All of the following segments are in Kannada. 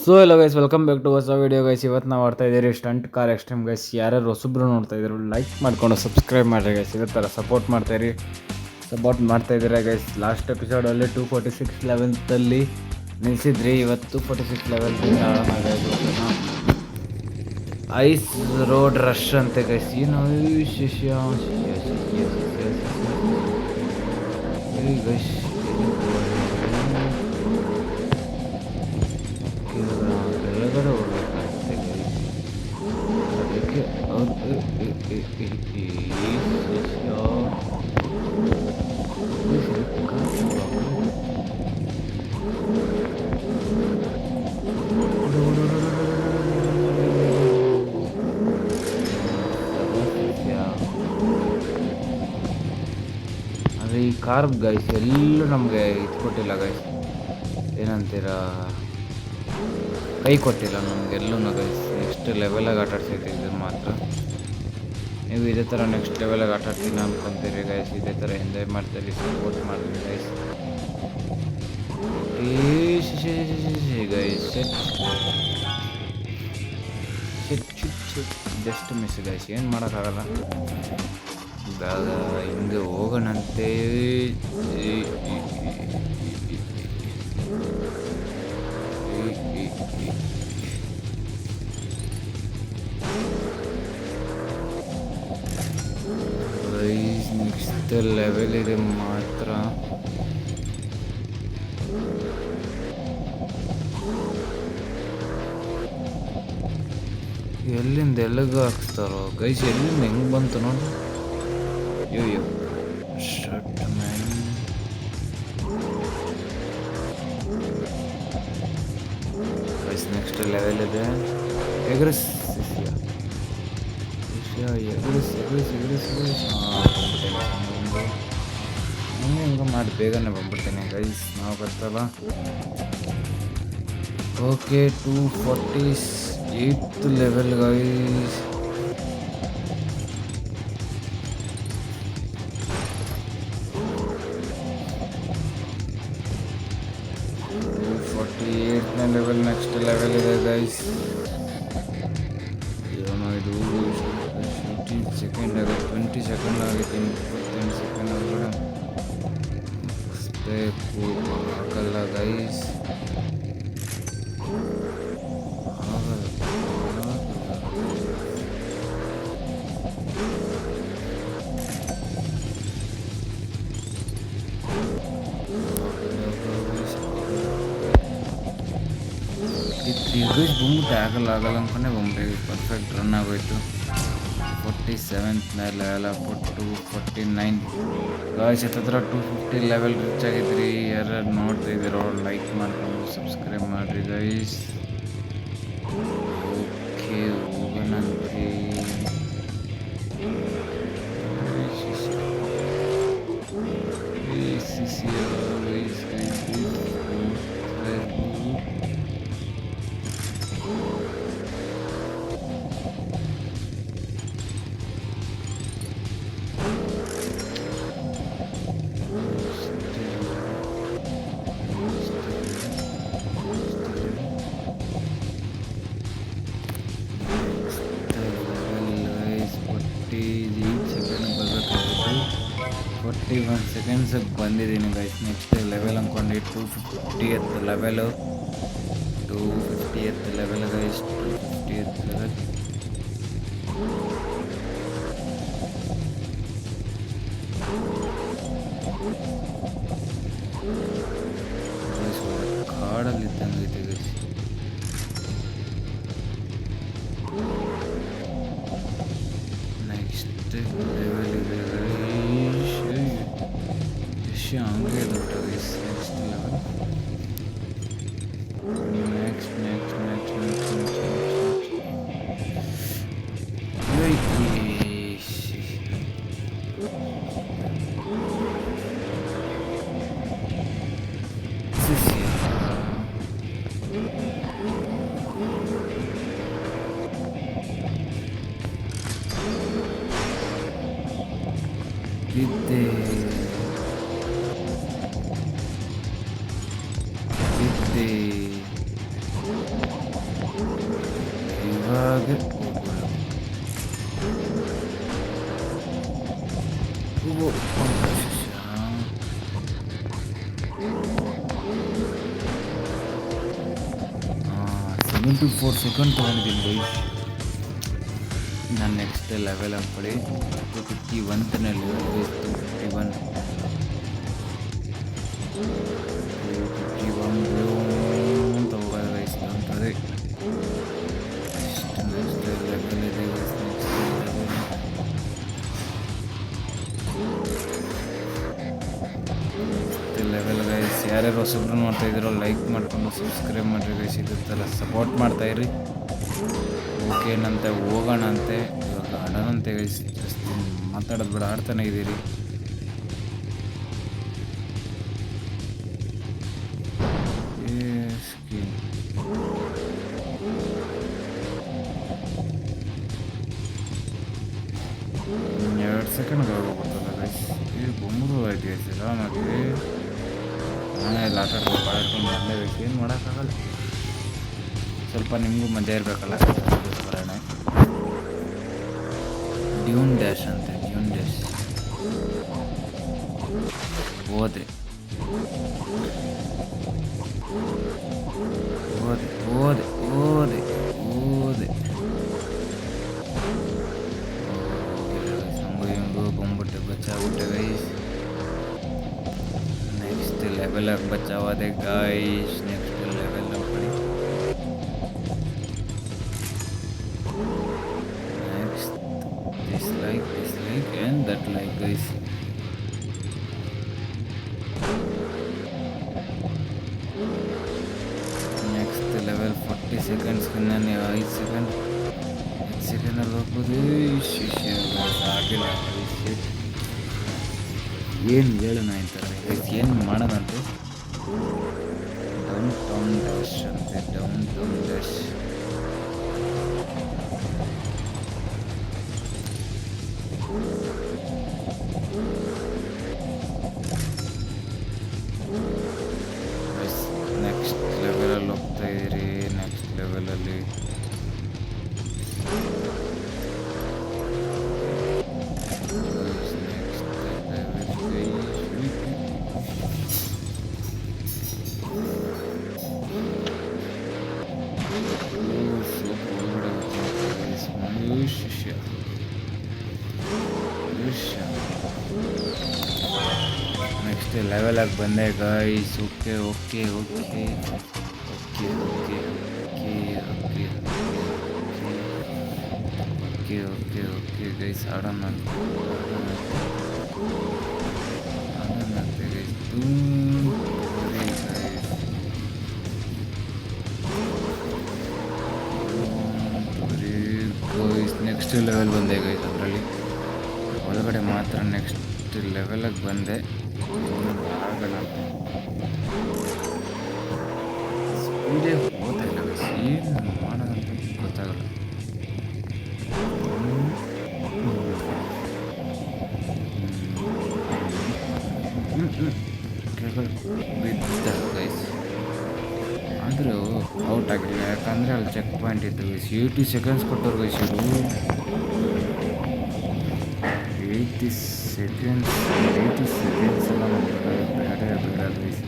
ಸೊ ಎಲ್ಲ ಗೈಸ್ ವೆಲ್ಕಮ್ ಬ್ಯಾಕ್ ಟು ಹೊಸ ವೀಡಿಯೋ ಗೈಸ್. ಇವತ್ತು ನಾವು ಆಡ್ತಾ ಇದ್ದೀರಿ ಸ್ಟಂಟ್ ಕಾರ್ ಎಕ್ಸ್ಟ್ರೀಮ್ ಗೈಸ್. ಯಾರ್ಯಾರು ಹೊಸಬ್ರು ನೋಡ್ತಾ ಇದ್ರು ಲೈಕ್ ಮಾಡ್ಕೊಂಡು ಸಬ್ಸ್ಕ್ರೈಬ್ ಮಾಡಿರಿ ಗೈಸ್. ಇದೇ ಥರ ಸಪೋರ್ಟ್ ಮಾಡ್ತಾ ಇದ್ದೀರಾ ಗೈಸ್. ಲಾಸ್ಟ್ ಎಪಿಸೋಡಲ್ಲಿ 246 ಲೆವೆಲ್ತಲ್ಲಿ ನಿಲ್ಲಿಸಿದ್ರಿ. ಇವತ್ತು 246 ಲೆವೆಲ್ ಆಡೋಣ ಗೈಸ್. ಐಸ್ ರೋಡ್ ರಶ್ ಅಂತೆ ಗೈಸ್. ಏನು ಶಿಷ್ಯ ಗೈಸ್ ಕೆಳಗಡೆ ಹೋಗ್ಬೇಕಾಗುತ್ತೆ ಗೈಸ್. ಅದಕ್ಕೆ ಅದೇ ಈ ಕಾರ್ ಗೈಸ್ ಎಲ್ಲೂ ನಮಗೆ ಇದು ಕೊಟ್ಟಿಲ್ಲ ಗೈಸ್. ಏನಂತೀರಾ, ಕೈ ಕೊಟ್ಟಿಲ್ಲ ನಮಗೆಲ್ಲೂ ಗೈಸ್. ನೆಕ್ಸ್ಟ್ ಲೆವೆಲಾಗಿ ಆಟಾಡ್ಸೈತೆ ಇದನ್ನು ಮಾತ್ರ. ನೀವು ಇದೇ ಥರ ನೆಕ್ಸ್ಟ್ ಲೆವೆಲಾಗಿ ಆಟಾಡ್ತೀನಿ ಅನ್ಕೊಂತೀರಿ ಗೈಸ್. ಇದೇ ಥರ ಎಂಜಾಯ್ ಮಾಡ್ತೀರಿ, ಸಪೋರ್ಟ್ ಮಾಡ್ತೀರಿ guys. Guys just miss guys, ಏನು ಮಾಡೋಕ್ಕಾಗಲ್ಲ. ಇವಾಗ ಹಿಂಗೆ ಹೋಗೋಣಂತೆ. ನೆಕ್ಸ್ಟ್ ಲೆವೆಲ್ ಇದೆ ಮಾತ್ರ. ಎಲ್ಲಿಂದ ಎಲ್ಲಿಗೆ ಹಾಕ್ಸ್ತಾರೋ ಗೈಸ್, ಎಲ್ಲಿಂದ ಹೆಂಗೆ ಬಂತು ನೋಡಿ. ಅಯ್ಯೋ shut man. Guys next level ಇದೆ. ಎಗ್ರೆಸ್ ಹಿಂಗೆ ಮಾಡಿ ಬೇಗನೆ ಬಂದ್ಬಿಡ್ತೇನೆ ಗೈಸ್. ನಾವು ಗೊತ್ತಲ್ಲ. Okay 248 level guys. Level next level ಇದೆ ಗೈಸ್. ಇದು 15 ಸೆಕೆಂಡ್ ಆಗುತ್ತೆ, 20 ಸೆಕೆಂಡ್ ಆಗುತ್ತೆ. 28 ಸೆಕೆಂಡ್ ಒಳಗಡೆ ಮುಗಿಸ್ಬೇಕು. ಆಗಲ್ಲ ಗೈಸ್, ಬಂದ್ಬಿಟ್ಟು ಆಗಲ್ಲ ಅಂದ್ಕೊಂಡೆ ಬಂದ್ಬಿಟ್ಟು ಪರ್ಫೆಕ್ಟ್ ರನ್ ಆಗೋಯ್ತು. 47th ಲೆವೆಲ್ ಆಗ್ಬಿಟ್ಟು 49 ಗಾಯ್ಸ್. ಹತ್ತಿರ 250 ಲೆವೆಲ್ ರೀಚ್ ಆಗಿದ್ರಿ. ಯಾರ್ಯಾರು ನೋಡ್ತಾ ಇದ್ದೀರೋ ಲೈಕ್ ಮಾಡ್ಕೊಂಡು ಸಬ್ಸ್ಕ್ರೈಬ್ ಮಾಡಿರಿ ಗೈಸ್. ಓಕೆ ಹೋಗೋಣಂತೆ. One seconds ಬಂದಿದ್ದೀನಿ ಗೈಸ್. ನೆಕ್ಸ್ಟ್ ಲೆವೆಲ್ ಅಂದ್ಕೊಂಡು 250th level. 250th level guys. 250th level. ಕಾಡಲ್ಲಿದ್ದಂಗೆ ಐತೆ ಗೈಸ್. ನೆಕ್ಸ್ಟ್ ಲೆವೆಲ್ ಇದೆ ಹಂಗೆ ದೊಡ್ಡ ಗೈಸ್. Next level. ನೆಕ್ಸ್ಟ್ ಬಿದ್ದೆ ಬಿದ್ದೆ ಇವಾಗೆ ಹೋಗ್ಬೋದು. 74 ಸೆಕೆಂಡ್ ತೊಗೊಂಡಿದ್ದೀನಿ ಗೈಸ್. ನಾನು ನೆಕ್ಸ್ಟ್ ಲೆವೆಲ್ ಅಂದ್ಕೊಳ್ಳಿ 251 ಲೆವೆಲ್ 251 ಅಂತ ಹೋಗೋದು ಗೈಸ್. ಅಂತಂದರೆ ನೆಕ್ಸ್ಟ್ ಲೆವೆಲ್ ಇದೆ ಗೈಸ್. Next level guys. ಯಾರ್ಯಾರು ಹೊಸಬ್ರು ನೋಡ್ತಾ ಇದ್ದೀರೋ ಲೈಕ್ ಮಾಡಿಕೊಂಡು ಸಬ್ಸ್ಕ್ರೈಬ್ ಮಾಡಿರಿ ಗೈಸ್. ಇದೇ ಥರ ಸಪೋರ್ಟ್ ಮಾಡ್ತಾಯಿರಿ. ಓಕೆನಂತೆ ಹೋಗೋಣ ಅಂತೆ, ಇವಾಗ ಆಡೋಣಂತೆ ಗೈಸ್. ಜಾಸ್ತಿ ಮಾತಾಡೋದು ಬೇಡ, ಆಡ್ತಾನೆ ಇದ್ದೀರಿ. ಸೆಕೆಂಡ್ ಹೋಗ್ಬಿಡ್ತಲ್ಲ ಗೈಸ್. ಇದು ಬೊಂಬು ಆಯ್ತು ಗೈಸ್. ಎಲ್ಲ ಮಾಡಿ ನಾನೇ ಎಲ್ಲ ಆಟಾಡ್ಕೊಂಡು ಬಾಡ್ಕೊಂಡು ಮಾಡಲೇಬೇಕು, ಏನು ಮಾಡೋಕ್ಕಾಗಲ್ಲ. ಸ್ವಲ್ಪ ನಿಮಗೂ ಮಜಾ ಇರಬೇಕಲ್ಲ, ಬರೋಣ. ಡ್ಯೂನ್ ಡ್ಯಾಶ್ ಅಂತೆ, ಡ್ಯೂನ್ ಡ್ಯಾಶ್ ಹೋದೆ ಹೋದೆ ಹೋದೆ ಹೋದೆ ಹೋದೆ ಬಂದ್ಬಿಟ್ಟೆ, ಬಚಾಗ್ಬಿಟ್ಟೆ ಗೈಸ್. ನೆಕ್ಸ್ಟ್ ಲೆವೆಲ್ ಆಗಿ ಬಚಾವಾದೆ ಗೈಸ್. ನೆಕ್ಸ್ಟ್ ಲೆವೆಲ್ ಮಾಡಿ next this like and that like guys. Next level 40 ಸೆಕೆಂಡ್ಸ್ಗೆ ನಾನು 5 ಸೆಕೆಂಡಲ್ಲಿ ಹೋಗ್ಬೋದು. ಆಗಿಲ್ಲ ಏನು ಹೇಳೋಣ ಅಂತಾರೆ ಗೈಸ್, ಏನು ಮಾಡೋಣಂತೆ. ಡೌನ್ ಟೌನ್ ಡ್ಯಾಶ್ ಅಂತೆ, ಡೌನ್ ಟೌನ್ ಡ್ಯಾಶ್. ನೆಕ್ಸ್ಟ್ ಲೆವೆಲಲ್ಲಿ ಹೋಗ್ತಾ ಇದ್ದೀರಿ. ನೆಕ್ಸ್ಟ್ ಲೆವೆಲಲ್ಲಿ ನೆಕ್ಸ್ಟ್ ಲೆವೆಲ್ ಆಗಿ ಬಂದೆ guys. Okay okay okay okay okay okay okay okay okay guys. ಆಡೋಣಂತೆ ಗೈಸ್. ನೆಕ್ಸ್ಟ್ ಲೆವೆಲ್ ಬಂದೆ ಗೈಸ್. ಅದರಲ್ಲಿ ಒಳಗಡೆ ಮಾತ್ರ ನೆಕ್ಸ್ಟ್ ಲೆವೆಲಾಗಿ ಬಂದೆ. ಆಗಲ್ಲ ಸ್ಪೀಡೇ ಹೋಗ್ತಾ ಇಲ್ಲ ಗೈಸ್. ಏನು ಮಾಡೋದಂತ ಗೊತ್ತಾಗಲ್ಲ. ಬಿದ್ದ ಗೈಸ್. ಆದರೂ ಔಟ್ ಆಗಿಲ್ಲ, ಯಾಕಂದರೆ ಅಲ್ಲಿ ಚೆಕ್ ಪಾಯಿಂಟ್ ಇತ್ತು ಗೈಸ್. 80 ಸೆಕೆಂಡ್ಸ್ ಕೊಟ್ಟರು ಗೈಸ್. ಇದು 80 ಸೆಕೆಂಡ್ಸ್ ಎಲ್ಲ ನಮ್ಗೆ ಬೇಡ ಗೈಸ್.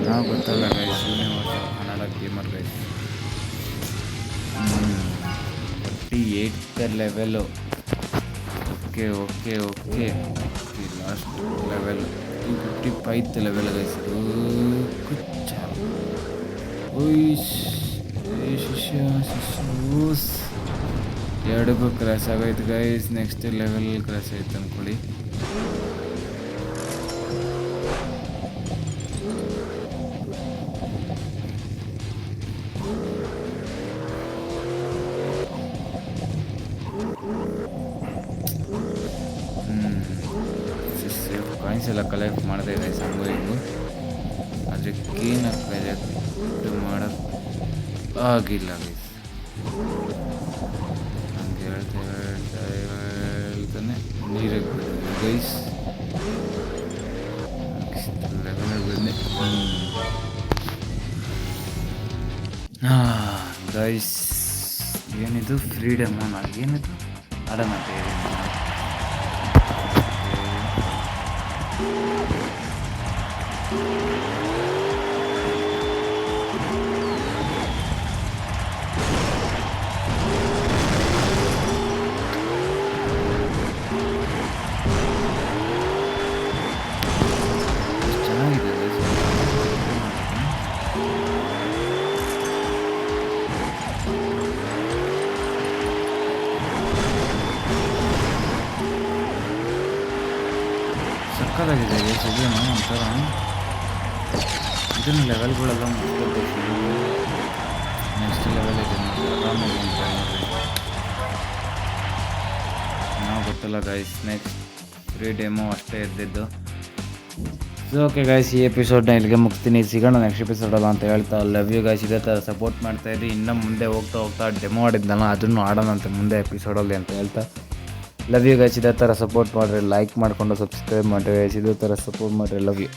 ನಾವು ಗೊತ್ತಲ್ಲ guys, universal Kannada gamer guys. 48th level. Okay okay okay last level 255th level guys. ಕುಚ್ಚ ಶಿಷ್ಯ ಎರಡಕ್ಕೂ ಕ್ರಾಸ್ ಆಗೈತೆ ಗೈಸ್. ನೆಕ್ಸ್ಟ್ ಲೆವೆಲ್ ಕ್ರಾಸ್ ಆಯ್ತು ಅಂದ್ಕೊಳ್ಳಿ. ಕಾಯಿನ್ಸ್ ಎಲ್ಲ ಕಲೆಕ್ಟ್ ಮಾಡಿದೆ ಗೈಸ್. ಹಂಗೂ ಹಿಂಗೂ ಅದಕ್ಕೇನು ಕಲೆಕ್ಟ್ ಮಾಡೋಕ್ಕೆ ಆಗಿಲ್ಲ ಗೈಸ್. ಹಂಗೆ ಹೇಳ್ತಾನೆ ನೀರಿಗೆ ಬಿಡೋದು ಗೈಸ್. ನೆಕ್ಸ್ಟ್ ಲೆವೆಲಾಗಿ ಬಂದೆ ಗೈಸ್. ಏನಿದು ಫ್ರೀಡಮೋನ ಏನಿದು ಆಡೋಣ ಅಂತ ಹೇಳಿ ಚೆನ್ನಾಗಿದೆ ಸಕ್ಕತ್ತಾಗಿದೆ ಇದೇನು ಒಂಥರ ಇದನ್ನ ಲೆವೆಲ್ಗಳೆಲ್ಲ ಮುಗಿಸ್ಕೊಳ್ಬೇಕು ನೆಕ್ಸ್ಟ್ ಲೆವೆಲ್ ಇದೆ ಆರಾಮಾಗಿ ಅಂತ ನೋಡ್ರಿ ನಾವು ಗೊತ್ತಿಲ್ಲ ಗೈಸ್ ನೆಕ್ಸ್ಟ್ ಫ್ರೀ ಡೆಮೋ ಅಷ್ಟೇ ಇದ್ದಿದ್ದು ಸೊ ಓಕೆ ಗೈಸ್ ಈ ಎಪಿಸೋಡ್ನ ಇಲ್ಲಿಗೆ ಮುಗ್ತೀನಿ ಸಿಗೋಣ ನೆಕ್ಸ್ಟ್ ಎಪಿಸೋಡಲ್ಲ ಅಂತ ಹೇಳ್ತಾ ಲವ್ ಯು ಗೈಸ್ ಇದೇ ಥರ ಸಪೋರ್ಟ್ ಮಾಡ್ತಾಯಿದ್ರಿ ಇನ್ನು ಮುಂದೆ ಹೋಗ್ತಾ ಡೆಮೋ ಆಡಿದ್ನಲ್ಲ ಅದನ್ನು ಆಡೋಣಂತೆ ಮುಂದೆ ಎಪಿಸೋಡಲ್ಲಿ ಅಂತ ಹೇಳ್ತಾ ಲವ್ ಯು ಗೈಸ್ ಇದೇ ಥರ ಸಪೋರ್ಟ್ ಮಾಡಿರಿ ಲೈಕ್ ಮಾಡಿಕೊಂಡು ಸಬ್ಸ್ಕ್ರೈಬ್ ಮಾಡಿರಿ ಗೈಸ್ ಇದೇ ಥರ ಸಪೋರ್ಟ್ ಮಾಡಿರಿ ಲವ್ ಯು